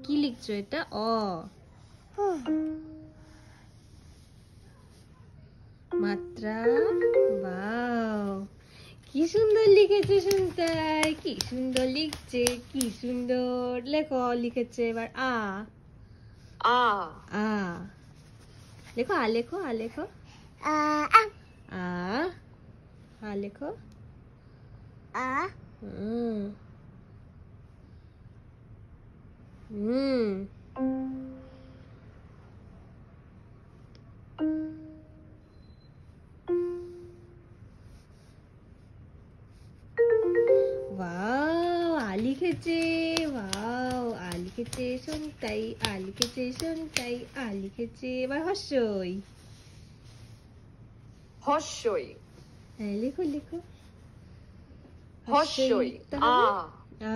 কি লিখছো এটা? অ। মাত্রা। বাও, কি সুন্দর লিখেছে শুনতাই, কি সুন্দর লিখছে, কি সুন্দর। লেখো, লিখেছে এবার আ। আ আ লেখো, আ লেখো, আ লেখো। আ আ আ লেখো। আ হুম হুম ওয়াও, আ লিখেছে। ওয়াও, আ লিখেছে শুনতাই, আ লিখেছে শুনতাই, আ লিখেছে। এবার হর্ষই। হর্ষই হ্যাঁ, লিখো লিখো। হর্ষই তাহলে আ আ